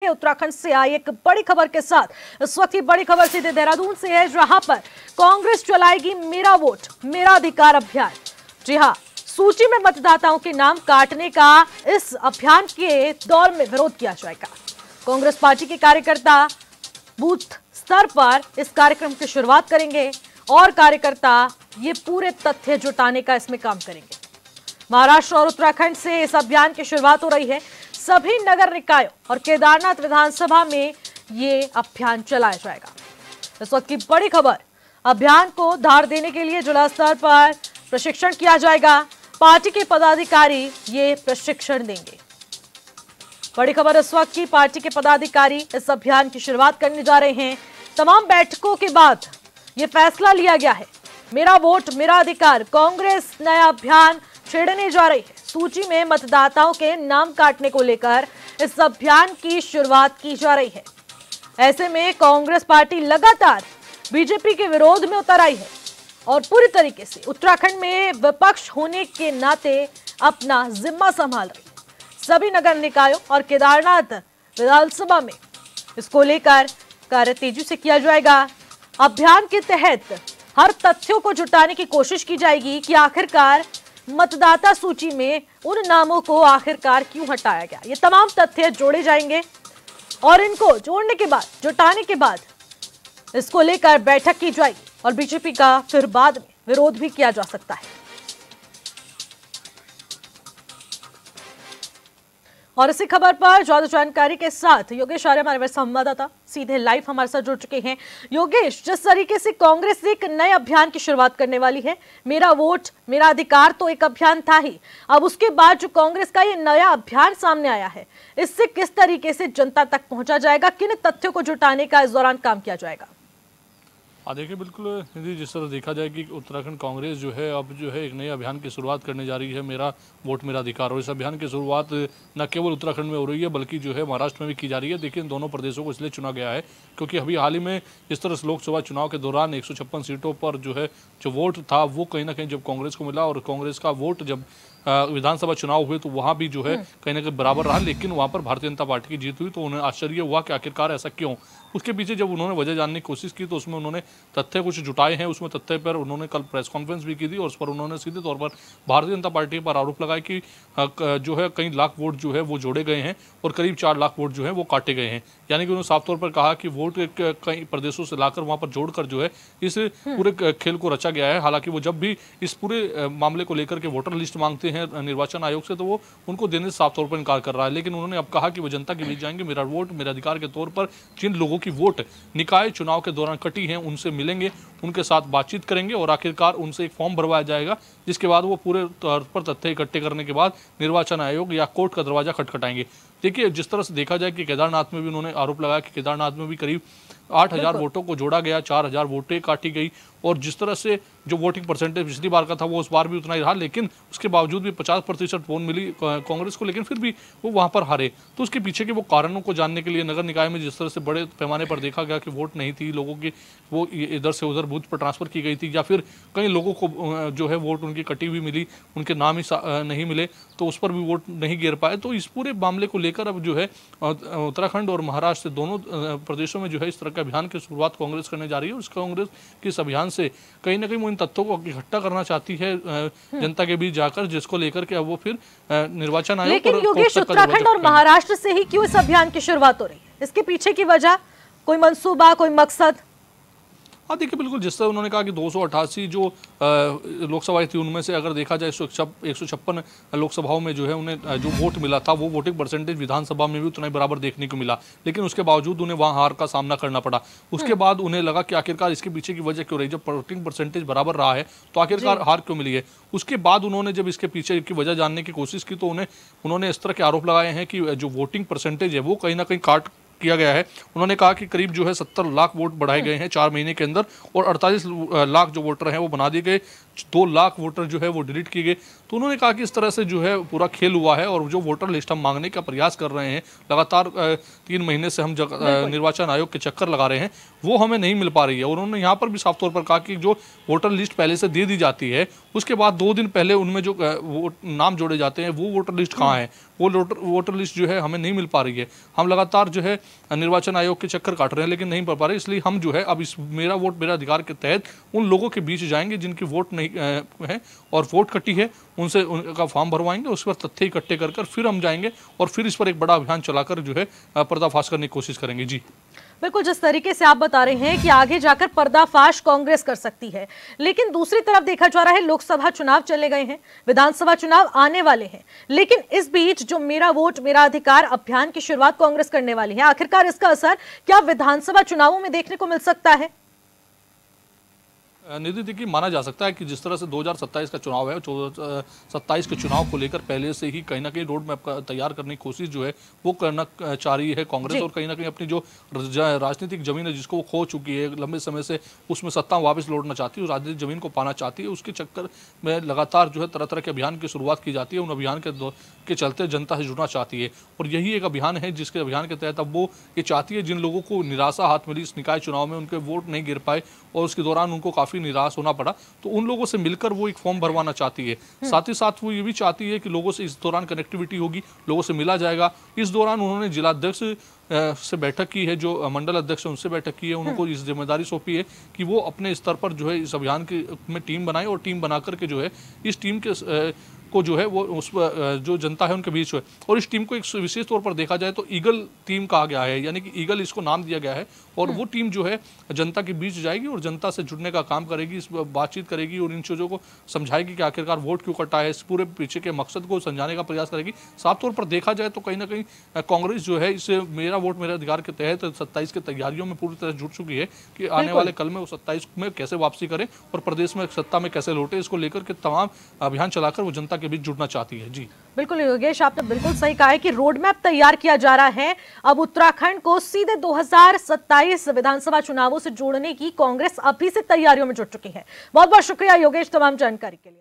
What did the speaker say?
उत्तराखंड से आई एक बड़ी खबर के साथ। इस वक्त की बड़ी खबर सीधे देहरादून से है, जहां पर कांग्रेस चलाएगी मेरा वोट मेरा अधिकार अभियान। जी हां, सूची में मतदाताओं के नाम काटने का इस अभियान के दौर में विरोध किया जाएगा। कांग्रेस पार्टी के कार्यकर्ता बूथ स्तर पर इस कार्यक्रम की शुरुआत करेंगे और कार्यकर्ता ये पूरे तथ्य जुटाने का इसमें काम करेंगे। महाराष्ट्र और उत्तराखंड से इस अभियान की शुरुआत हो रही है। सभी नगर निकायों और केदारनाथ विधानसभा में ये अभियान चलाया जाएगा। इस वक्त की बड़ी खबर, अभियान को धार देने के लिए जिला स्तर पर प्रशिक्षण किया जाएगा। पार्टी के पदाधिकारी ये प्रशिक्षण देंगे। बड़ी खबर इस वक्त की, पार्टी के पदाधिकारी इस अभियान की शुरुआत करने जा रहे हैं। तमाम बैठकों के बाद ये फैसला लिया गया है, मेरा वोट मेरा अधिकार। कांग्रेस नया अभियान छेड़ने जा रही है। सूची में मतदाताओं के नाम काटने को लेकर इस अभियान की शुरुआत की जा रही है। ऐसे में कांग्रेस पार्टी लगातार बीजेपी के विरोध में उतर आई है और पूरी तरीके से उत्तराखंड में विपक्ष होने के नाते अपना जिम्मा संभाल रही है। सभी नगर निकायों और केदारनाथ विधानसभा में इसको लेकर कार्य तेजी से किया जाएगा। अभियान के तहत हर तथ्यों को जुटाने की कोशिश की जाएगी कि आखिरकार मतदाता सूची में उन नामों को आखिरकार क्यों हटाया गया। ये तमाम तथ्य जोड़े जाएंगे और इनको जोड़ने के बाद, जुटाने के बाद इसको लेकर बैठक की जाएगी और बीजेपी का फिर बाद में विरोध भी किया जा सकता है। और इसी खबर पर ज्यादा जानकारी के साथ योगेश आर्य हमारे संवाददाता सीधे लाइव हमारे साथ जुड़ चुके हैं। योगेश, जिस तरीके से कांग्रेस एक नए अभियान की शुरुआत करने वाली है, मेरा वोट मेरा अधिकार तो एक अभियान था ही, अब उसके बाद जो कांग्रेस का ये नया अभियान सामने आया है, इससे किस तरीके से जनता तक पहुंचा जाएगा, किन तथ्यों को जुटाने का इस दौरान काम किया जाएगा? देखिए, बिल्कुल निधि, जिस तरह देखा जाए कि उत्तराखंड कांग्रेस जो है अब जो है एक नए अभियान की शुरुआत करने जा रही है, मेरा वोट मेरा अधिकार। और इस अभियान की शुरुआत न केवल उत्तराखंड में हो रही है बल्कि जो है महाराष्ट्र में भी की जा रही है। देखिए, इन दोनों प्रदेशों को इसलिए चुना गया है क्योंकि अभी हाल ही में जिस तरह से लोकसभा चुनाव के दौरान 156 सीटों पर जो है जो वोट था वो कहीं ना कहीं जब कांग्रेस को मिला और कांग्रेस का वोट जब विधानसभा चुनाव हुए तो वहां भी जो है कहीं ना कहीं बराबर रहा, लेकिन वहां पर भारतीय जनता पार्टी की जीत हुई। तो उन्हें आश्चर्य हुआ कि आखिरकार ऐसा क्यों। उसके पीछे जब उन्होंने वजह जानने की कोशिश की तो उसमें उन्होंने तथ्य कुछ जुटाए हैं। उसमें तथ्य पर उन्होंने कल प्रेस कॉन्फ्रेंस भी की थी और उस पर उन्होंने सीधे तौर पर भारतीय जनता पार्टी पर आरोप लगाया कि जो है कई लाख वोट जो है वो जोड़े गए हैं और करीब 4 लाख वोट जो है वो काटे गए हैं। यानी कि उन्होंने साफ तौर पर कहा कि वोट कई प्रदेशों से लाकर वहां पर जोड़कर जो है इस पूरे खेल को रचा गया है। हालांकि वो जब भी इस पूरे मामले को लेकर के वोटर लिस्ट मांगते हैं निर्वाचन आयोग से तो वो उनको देने से साफ तौर पर इनकार कर रहा है। लेकिन उन्होंने अब कहा कि वो जनता के बीच जाएंगे, मेरा वोट मेरा अधिकार के तौर पर जिन लोगों की वोट निकाय चुनाव के दौरान कटी हैं उनसे मिलेंगे, उनके साथ बातचीत करेंगे और आखिरकार उनसे एक फॉर्म भरवाया जाएगा, जिसके बाद वो पूरे तौर पर तथ्य इकट्ठे करने के बाद निर्वाचन आयोग या कोर्ट का दरवाजा खटखटाएंगे। देखिए, जिस तरह से देखा जाए कि केदारनाथ में भी उन्होंने आरोप लगाया कि केदारनाथ में भी करीब 8,000 वोटों को जोड़ा गया, 4,000 वोटें काटी गई और जिस तरह से जो वोटिंग परसेंटेज पिछली बार का था वो उस बार भी उतना ही रहा, लेकिन उसके बावजूद भी 50% वोट मिली कांग्रेस को, लेकिन फिर भी वो वहां पर हारे। तो उसके पीछे के वो कारणों को जानने के लिए नगर निकाय में जिस तरह से बड़े पैमाने पर देखा गया कि वोट नहीं थी, लोगों की वो इधर से उधर बूथ पर ट्रांसफर की गई थी या फिर कई लोगों को जो है वोट उनकी कटी हुई मिली, उनके नाम ही नहीं मिले तो उस पर भी वोट नहीं गिर पाए। तो इस पूरे मामले को लेकर अब जो है उत्तराखंड और महाराष्ट्र दोनों प्रदेशों में जो है इस तरह के अभियान की शुरुआत कांग्रेस करने जा रही है। और इस कांग्रेस के इस अभियान से कहीं ना कहीं वो इन तथ्यों को इकट्ठा करना चाहती है जनता के बीच जाकर, जिसको लेकर के अब वो फिर निर्वाचन आयोग। लेकिन योगेश, उत्तराखंड और महाराष्ट्र से ही क्यों इस अभियान की शुरुआत हो रही है? इसके पीछे की वजह, कोई मंसूबा, कोई मकसद? देखिए, बिल्कुल जिस तरह उन्होंने कहा कि 288 जो लोकसभाएं थी उनमें से अगर देखा जाए 156 लोकसभाओं में जो है उन्हें जो वोट मिला था वो वोटिंग परसेंटेज विधानसभा में भी उतना ही बराबर देखने को मिला, लेकिन उसके बावजूद उन्हें वहां हार का सामना करना पड़ा। उसके बाद उन्हें लगा कि आखिरकार इसके पीछे की वजह क्यों रही, जब वोटिंग परसेंटेज बराबर रहा है तो आखिरकार हार क्यों मिली है। उसके बाद उन्होंने जब इसके पीछे की वजह जानने की कोशिश की तो उन्होंने इस तरह के आरोप लगाए हैं कि जो वोटिंग परसेंटेज है वो कहीं ना कहीं काट किया गया है। उन्होंने कहा कि करीब जो है 70 लाख वोट बढ़ाए गए हैं 4 महीने के अंदर और 48 लाख जो वोटर हैं वो बना दिए गए। 2 लाख वोटर जो है वो डिलीट किए गए। तो उन्होंने कहा कि इस तरह से जो है पूरा खेल हुआ है और जो वोटर लिस्ट हम मांगने का प्रयास कर रहे हैं, लगातार 3 महीने से हम निर्वाचन आयोग के चक्कर लगा रहे हैं, वो हमें नहीं मिल पा रही है। और उन्होंने यहाँ पर भी साफ तौर पर कहा कि जो वोटर लिस्ट पहले से दे दी जाती है, उसके बाद 2 दिन पहले उनमें जो वो नाम जोड़े जाते हैं, वो वोटर लिस्ट कहाँ है, वो वोटर लिस्ट जो है हमें नहीं मिल पा रही है। हम लगातार जो है निर्वाचन आयोग के चक्कर काट रहे हैं, लेकिन नहीं पा रहे। इसलिए हम जो है अब इस मेरा वोट मेरा अधिकार के तहत उन लोगों के बीच जाएंगे जिनकी वोट नहीं है और वोट कटी है, उनसे उनका फॉर्म भरवाएंगे, उस पर तथ्य इकट्ठे कर फिर हम जाएंगे और फिर इस पर एक बड़ा अभियान चलाकर जो है पर्दाफाश करने की कोशिश करेंगे। जी बिल्कुल, जिस तरीके से आप बता रहे हैं कि आगे जाकर पर्दाफाश कांग्रेस कर सकती है, लेकिन दूसरी तरफ देखा जा रहा है लोकसभा चुनाव चले गए हैं, विधानसभा चुनाव आने वाले हैं, लेकिन इस बीच जो मेरा वोट मेरा अधिकार अभियान की शुरुआत कांग्रेस करने वाली है, आखिरकार इसका असर क्या विधानसभा चुनावों में देखने को मिल सकता है? निधि, देखिए माना जा सकता है कि जिस तरह से 2027 का चुनाव है, 27 के चुनाव को लेकर पहले से ही कहीं ना कहीं रोड मैप तैयार करने की कोशिश जो है वो करना चाह रही है कांग्रेस, और कहीं ना कहीं अपनी जो राजनीतिक जमीन है जिसको वो खो चुकी है लंबे समय से, उसमें सत्ता वापस लौटना चाहती है, उस राजनीतिक जमीन को पाना चाहती है। उसके चक्कर में लगातार जो है तरह तरह के अभियान की शुरुआत की जाती है। उन अभियान के चलते जनता से जुड़ना चाहती है, और यही एक अभियान है जिसके अभियान के तहत अब वो ये चाहती है जिन लोगों को निराशा हाथ मिली इस निकाय चुनाव में, उनके वोट नहीं गिर पाए और उसके दौरान उनको काफी निराश होना पड़ा, तो उन लोगों से मिलकर वो एक फॉर्म भरवाना चाहती है। साथ ही साथ वो ये भी चाहती है कि लोगों से इस दौरान कनेक्टिविटी होगी, लोगों से मिला जाएगा। इस दौरान उन्होंने जिलाध्यक्ष से बैठक की है, जो मंडल अध्यक्ष है उनसे बैठक की है, उनको इस जिम्मेदारी सौंपी है कि वो अपने स्तर पर जो है इस अभियान के में टीम बनाए और टीम बना करके जो है इस टीम के को जो है वो उस जो जनता है उनके बीच है। और इस टीम को एक विशेष तौर पर देखा जाए तो ईगल टीम कहा गया है, यानी कि ईगल इसको नाम दिया गया है, और वो टीम जो है जनता के बीच जाएगी और जनता से जुड़ने का काम करेगी, इस बातचीत करेगी और इन चीज़ों को समझाएगी कि आखिरकार वोट क्यों कटा है, इस पूरे पीछे के मकसद को समझाने का प्रयास करेगी। साफ तौर पर देखा जाए तो कहीं ना कहीं कांग्रेस जो है इस मेरा वोट मेरा अधिकार के तहत 27 की तैयारियों में पूरी तरह जुट चुकी है कि आने वाले कल में वो 27 में कैसे वापसी करे और प्रदेश में सत्ता में कैसे लौटे, इसको लेकर के तमाम अभियान चलाकर वो जनता के बीच जुड़ना चाहती है। जी बिल्कुल योगेश, आपने बिल्कुल सही कहा है कि रोड मैप तैयार किया जा रहा है। अब उत्तराखंड को सीधे 2027 विधानसभा चुनावों से जोड़ने की कांग्रेस अभी से तैयारियों में जुट चुकी है। बहुत बहुत शुक्रिया योगेश तमाम जानकारी के लिए।